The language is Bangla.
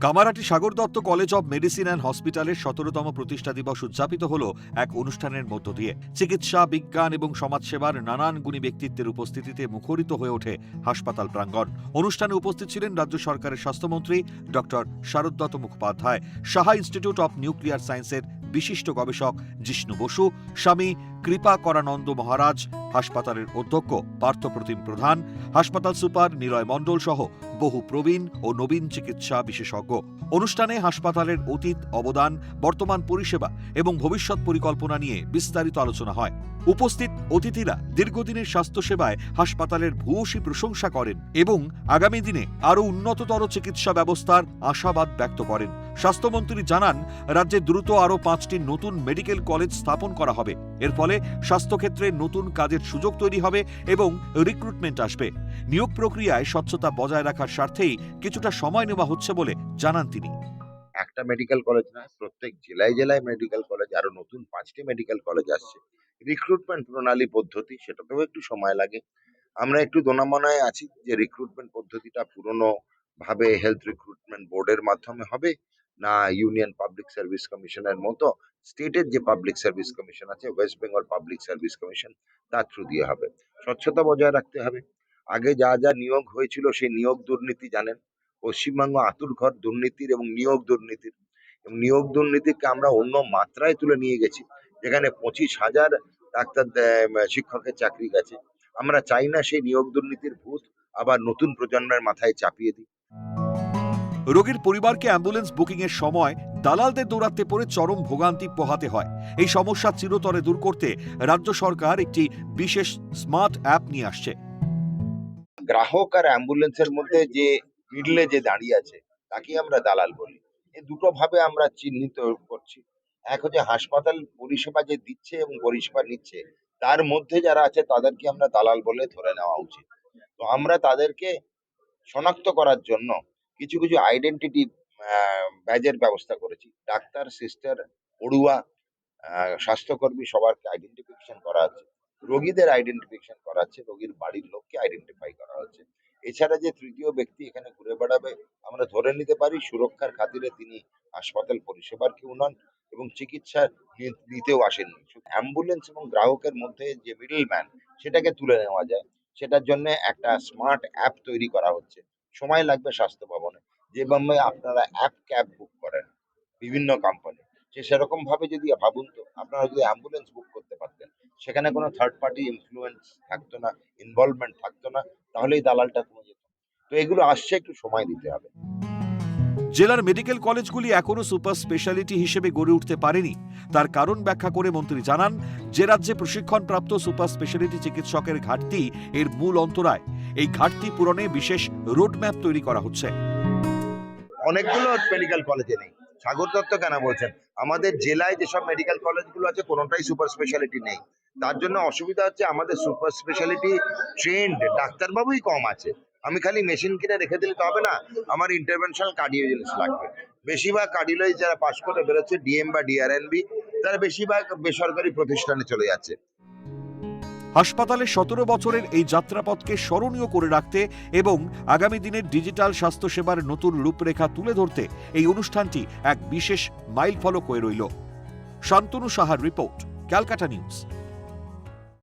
Kamarhati Sagar Dutta college of medicine and হসপিটালের ১৭তম প্রতিষ্ঠা দিবস উদযাপিত হল এক অনুষ্ঠানের মধ্য দিয়ে। চিকিৎসা, বিজ্ঞান এবং সমাজসেবার নানান গুণী ব্যক্তিত্বের উপস্থিতিতে মুখরিত হয়ে ওঠে হাসপাতাল প্রাঙ্গণ। অনুষ্ঠানে উপস্থিত ছিলেন রাজ্য সরকারের স্বাস্থ্যমন্ত্রী doctor Sharadatta Mukhopadhyay, Saha institute of nuclear সায়েন্সের বিশিষ্ট গবেষক জিষ্ণু বসু, স্বামী কৃপাকরানন্দ মহারাজ, হাসপাতালের অধ্যক্ষ পার্থপ্রতিম প্রধান, হাসপাতাল সুপার নিলয় মণ্ডল সহ বহু প্রবীণ ও নবীন চিকিৎসা বিশেষজ্ঞ। অনুষ্ঠানে হাসপাতালের অতীত, অবদান, বর্তমান পরিষেবা এবং ভবিষ্যৎ পরিকল্পনা নিয়ে বিস্তারিত আলোচনা হয়। উপস্থিত অতিথিরা দীর্ঘদিনের স্বাস্থ্যসেবায় হাসপাতালের ভূয়সী প্রশংসা করেন এবং আগামী দিনে আরও উন্নততর চিকিৎসা ব্যবস্থার আশাবাদ ব্যক্ত করেন। স্বাস্থ্যমন্ত্রী জানান, রাজ্যে দ্রুত আরও ৫টি নতুন মেডিকেল কলেজ স্থাপন করা হবে। এর ফলে স্বাস্থ্যক্ষেত্রে নতুন কাজের সুযোগ তৈরি হবে এবং রিক্রুটমেন্ট আসবে। নিয়োগ প্রক্রিয়ায় স্বচ্ছতা বজায় রাখার স্বার্থেই কিছুটা সময় নেওয়া হচ্ছে বলে জানান তিনি। একটা মেডিকেল কলেজ না, প্রত্যেক জেলায় জেলায় মেডিকেল কলেজ, আরো নতুন 5টি মেডিকেল কলেজ আসছে। রিক্রুটমেন্ট প্রণালী পদ্ধতি, সেটাতেও একটু সময় লাগে। আমরা একটু দোনামনায় আছি যে রিক্রুটমেন্ট পদ্ধতিটা পুরনো ভাবে হেলথ রিক্রুটমেন্ট বোর্ডের মাধ্যমে হবে না ইউনিয়ন পাবলিক সার্ভিস কমিশনের মতো স্টেটের যে পাবলিক সার্ভিস কমিশন আছে, West Bengal public service commission, তার থ্রু দিয়ে হবে। স্বচ্ছতা বজায় রাখতে হবে। আগে যা যা নিয়োগ হয়েছিল সেই নিয়োগ দুর্নীতি জানেন, পশ্চিমবঙ্গ আঁতুড়ঘর দুর্নীতির এবং নিয়োগ দুর্নীতির। এবং নিয়োগ দুর্নীতিকে আমরা অন্য মাত্রায় তুলে নিয়ে গেছি, যেখানে 25,000 ডাক্তার শিক্ষকের চাকরি গেছে। আমরা চাই না সেই নিয়োগ দুর্নীতির ভূত আবার নতুন প্রজন্মের মাথায় চাপিয়ে দিই। রোগীর পরিবারকে অ্যাম্বুলেন্স বুকিং এর সময় দালালদের দৌরাত্মে পড়ে চরম ভোগান্তি পোহাতে হয়। এই সমস্যা চিরতরে দূর করতে রাজ্য সরকার একটি বিশেষ স্মার্ট অ্যাপ নিয়ে আসছে। গ্রাহক আর অ্যাম্বুলেন্সের মধ্যে যে মিডলে যে দাঁড়িয়ে আছে, তাকে আমরা দালাল বলি। এই দুটো ভাবে আমরা চিহ্নিত করছি। এক হচ্ছে হাসপাতাল পরিষেবা যে দিচ্ছে এবং পরিষেবা নিচ্ছে, তার মধ্যে যারা আছে তাদেরকে আমরা দালাল বলে ধরে নেওয়া উচিত। তো আমরা তাদেরকে শনাক্ত করার জন্য কিছু কিছু আইডেন্টিটি ব্যাজের ব্যবস্থা করেছি। ডাক্তার, সিস্টার, পড়ুয়া, স্বাস্থ্যকর্মী সবার আইডেন্টিফিকেশন করা আছে, রোগীদের আইডেন্টিফিকেশন করা আছে, রোগীর বাড়ির লোককে আইডেন্টিফাই করা হচ্ছে। এছাড়া যে তৃতীয় ব্যক্তি এখানে ঘুরে বেড়াবে, আমরা ধরে নিতে পারি সুরক্ষার খাতিরে তিনি হাসপাতাল পরিষেবার কেউ নন এবং চিকিৎসা নিতেও আসেননি। অ্যাম্বুলেন্স এবং গ্রাহকের মধ্যে যে মিডল ম্যান, সেটাকে তুলে নেওয়া যায়, সেটার জন্য একটা স্মার্ট অ্যাপ তৈরি করা হচ্ছে। সময় লাগবে স্বাস্থ্য ভবনে, যেভাবে আপনারা অ্যাপ ক্যাব বুক করেন বিভিন্ন কোম্পানি, সেরকম ভাবে যদি ভাবুন তো, আপনারা যদি অ্যাম্বুলেন্স বুক করতে পারতেন, সেখানে কোনো থার্ড পার্টি ইনফ্লুয়েন্স থাকতো না, ইনভলভমেন্ট থাকতো না, তাহলেই দালালটা কমে যেত। তো এগুলো আসছে, একটু সময় দিতে হবে। জেলার মেডিকেল কলেজগুলি এখনও সুপার স্পেশালিটি হিসেবে গড়ে উঠতে পারেনি। তার কারণ ব্যাখ্যা করে মন্ত্রী জানান, যে রাজ্যে প্রশিক্ষণপ্রাপ্ত সুপার স্পেশালিটি চিকিৎসকের ঘাটতি এর মূল অন্তরায়। এই ঘাটতি পূরণে বিশেষ রোডম্যাপ তৈরি করা হচ্ছে। অনেকগুলো মেডিকেল কলেজে নেই। সাগর দত্ত কেন বলছেন, আমাদের জেলায় যেসব মেডিকেল কলেজগুলো আছে কোনোটাই সুপার স্পেশালিটি নেই। তার জন্য অসুবিধা হচ্ছে, আমাদের সুপার স্পেশালিটি ট্রেন্ড ডাক্তারবাবুই কম আছে। আমি খালি মেশিন কিনে রেখে দিলে তো হবে না, আমার ইন্টারভেনশনাল কার্ডিওলজিস্ট লাগবে। বেশিরভাগ কার্ডিওলজি যারা পাশ করে বেরোচ্ছে ডিএম বা ডিআরএনবি, তারা বেশিরভাগ বেসরকারি প্রতিষ্ঠানে চলে যাচ্ছে। হাসপাতালের ১৭ বছরের এই যাত্রাপথকে স্মরণীয় করে রাখতে এবং আগামী দিনের ডিজিটাল স্বাস্থ্যসেবার নতুন রূপরেখা তুলে ধরতে এই অনুষ্ঠানটি এক বিশেষ মাইলফলক হয়ে রইল। শান্তনু সাহার রিপোর্ট, ক্যালকাটা নিউজ।